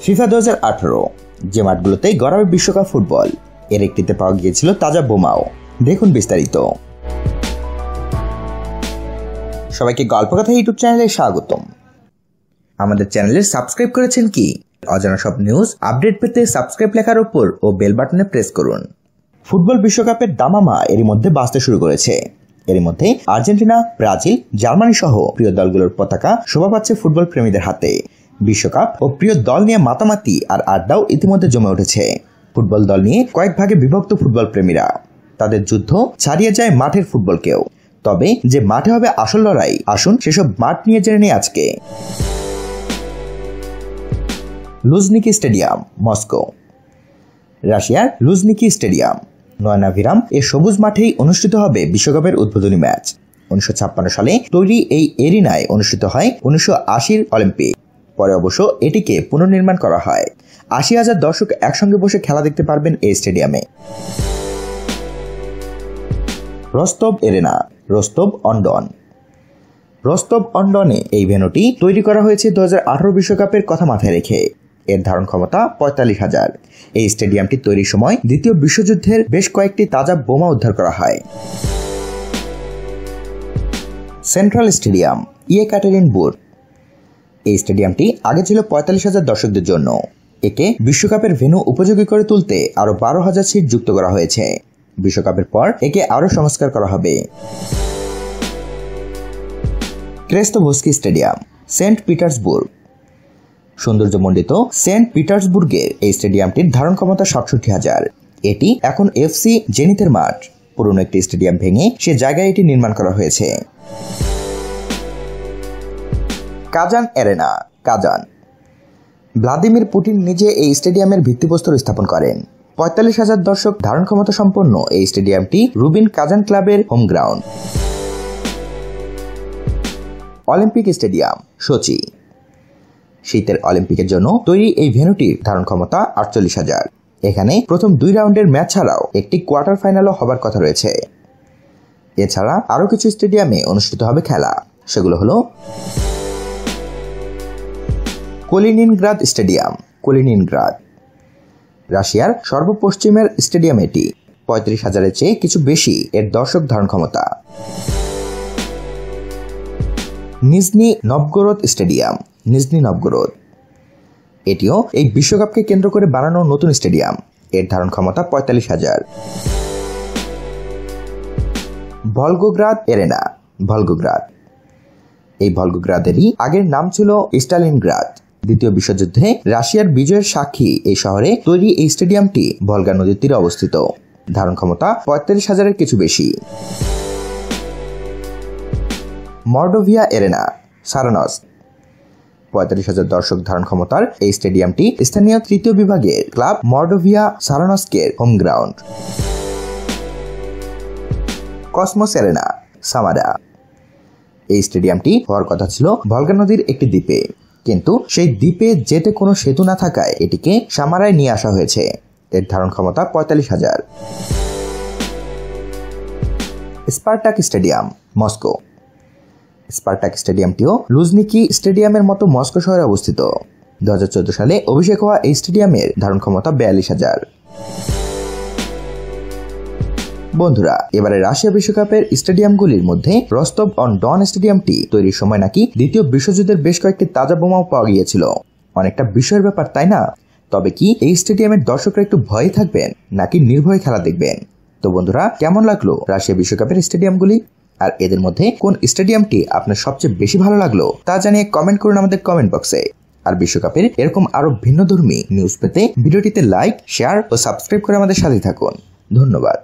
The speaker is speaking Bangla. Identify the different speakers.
Speaker 1: ফিফা 2018 যে মাঠগুলোতে গড়াবে বিশ্বকাপ ফুটবল, এর একটিতে পাওয়া গিয়েছিল তাজা বোমাও। দেখুন বিস্তারিত। সবাইকে গল্পকথা ইউটিউব চ্যানেলে স্বাগতম। আমাদের চ্যানেলে সাবস্ক্রাইব করেছেন কি? অজানা সব নিউজ আপডেট পেতে সাবস্ক্রাইব লেখার উপর ও বেল বাটনে প্রেস করুন। ফুটবল বিশ্বকাপের দামামা এরই মধ্যে বাজতে শুরু করেছে। এর মধ্যে আর্জেন্টিনা, ব্রাজিল, জার্মানি সহ প্রিয় দলগুলোর পতাকা শোভা পাচ্ছে ফুটবল প্রেমীদের হাতে। বিশ্বকাপ ও প্রিয় দল নিয়ে মাতামাতি আর আড্ডাও ইতিমধ্যে জমে উঠেছে। ফুটবল দল নিয়ে কয়েক ভাগে বিভক্ত ফুটবল প্রেমীরা। তাদের যুদ্ধ ছাড়িয়ে যায় মাঠের ফুটবলকেও। তবে যে মাঠে হবে আসল লড়াই, আসুন সেসব মাঠ নিয়ে জেনে নিই আজকে। Luzhniki stadium, Moscow. রাশিয়ার লুঝনিকি স্টেডিয়াম নয়নাভিরাম এ সবুজ মাঠেই অনুষ্ঠিত হবে বিশ্বকাপের উদ্বোধনী ম্যাচ। 1956 সালে তৈরি এই এরিনায় অনুষ্ঠিত হয় 1980 অলিম্পিক। পরে অবশ্য এটিকে পুনর্নির্মাণ করা হয়। 80,000 দর্শক একসঙ্গে বসে খেলা দেখতে পারবেন এই স্টেডিয়ামে। রস্তভ এরেনা, রস্তভ অন ডন। রস্তভ অন ডনে এই ভেন্যুটি তৈরি করা হয়েছে 2018 বিশ্বকাপের কথা মাথায় রেখে। এর ধারণ ক্ষমতা 45,000। এই স্টেডিয়ামটি তৈরির সময় দ্বিতীয় বিশ্বযুদ্ধের বেশ কয়েকটি তাজা বোমা উদ্ধার করা হয়। Central stadium, Yekaterinburg. এই স্টেডিয়ামটি আগে ছিল 45,000 দর্শকদের জন্য। একে বিশ্বকাপের ভেন্যু উপযোগী করে তুলতে আরো 12,000 সিট যুক্ত করা হয়েছে। বিশ্বকাপের পর একে আরো সংস্কার করা হবে। ক্রেস্তভস্কি স্টেডিয়াম, সেন্ট পিটার্সবুর্গ। সৌন্দর্যমণ্ডিত সেন্ট পিটার্সবুর্গের এই স্টেডিয়ামটির ধারণ ক্ষমতা 67,000। এটি এখন এফসি জেনিথের মাঠ। পুরনো একটি স্টেডিয়াম ভেঙে সে জায়গায় এটি নির্মাণ করা হয়েছে। Kazan arena, Kazan. Vladimir Putin নিজে এই স্টেডিয়ামের ভিত্তিপ্রস্তর স্থাপন করেন। 45,000 দর্শক ধারণ ক্ষমতা সম্পন্ন এই স্টেডিয়ামটি রুবিন কাজান ক্লাবের হোম গ্রাউন্ড। Olympic stadium, সোচি। শীতের অলিম্পিকের জন্য তৈরি এই ভেন্যুটির ধারণ ক্ষমতা 48,000। এখানে প্রথম 2 রাউন্ডের ম্যাচ ছাড়াও একটি কোয়ার্টার ফাইনালও হবার কথা রয়েছে। এছাড়া আরও কিছু স্টেডিয়ামে অনুষ্ঠিত হবে খেলা। সেগুলো হলো কলিনিনগ্রাদ স্টেডিয়াম, কলিনিনগ্রাদ। রাশিয়ার সর্বপশ্চিমের স্টেডিয়াম এটি। 35,000-এর চেয়ে কিছু বেশি এর দর্শক ধারণ ক্ষমতা। Nizhny Novgorod stadium, Nizhny Novgorod. এটিও এই বিশ্বকাপকে কেন্দ্র করে বানানো নতুন স্টেডিয়াম। এর ধারণ ক্ষমতা 45,000। Volgograd arena, Volgograd. এই ভলগোগ্রাদেরই আগের নাম ছিল স্টালিনগ্রাদ। দ্বিতীয় বিশ্বযুদ্ধে রাশিয়ার বিজয়ের সাক্ষী এই শহরে তৈরি এই স্টেডিয়ামটি ভলগা নদীর তীরে অবস্থিত। ধারণ ক্ষমতা 35,000-এর কিছু বেশি। মর্ডোভিয়া এরেনা, সারানস্ক। 35,000 দর্শক ধারণ ক্ষমতার এই স্টেডিয়ামটি স্থানীয় তৃতীয় বিভাগের ক্লাব মর্ডোভিয়া সারানস্কের home ground. Cosmos arena, Samara. এই স্টেডিয়ামটি হওয়ার কথা ছিল ভলগা নদীর একটি দ্বীপে, কিন্তু সেই দ্বীপে যেতে কোনো সেতু না থাকায় এটিকে সামারায় নিয়ে আসা হয়েছে। এর ধারণ ক্ষমতা 45,000। Spartak stadium, Moscow. স্পার্টাক স্টেডিয়ামটিও লুঝনিকি স্টেডিয়ামের মতো মস্কো শহরে অবস্থিত। 2014 সালে অভিষেক হওয়া এই স্টেডিয়ামের ধারণ ক্ষমতা 42,000। বন্ধুরা, এবারে রাশিয়া বিশ্বকাপের স্টেডিয়ামগুলির মধ্যে রস্তভ অন ডন স্টেডিয়ামটি তৈরির সময় নাকি দ্বিতীয় বিশ্বযুদ্ধের বেশ কয়েকটি তাজা বোমাও পাওয়া গিয়েছিল। অনেকটা বিস্ময়ের ব্যাপার, তাই না? তবে কি এই স্টেডিয়ামের দর্শকরা একটু ভয়ে থাকবেন নাকি নির্ভয়ে খেলা দেখবেন? তো বন্ধুরা, কেমন লাগলো রাশিয়া বিশ্বকাপের স্টেডিয়ামগুলি? আর এদের মধ্যে কোন স্টেডিয়ামটি আপনার সবচেয়ে বেশি ভালো লাগলো তা জানিয়ে কমেন্ট করুন আমাদের কমেন্ট বক্সে। আর বিশ্বকাপের এরকম আরো ভিন্নধর্মী নিউজ পেতে ভিডিওটিতে লাইক, শেয়ার ও সাবস্ক্রাইব করে আমাদের সাথে থাকুন। ধন্যবাদ।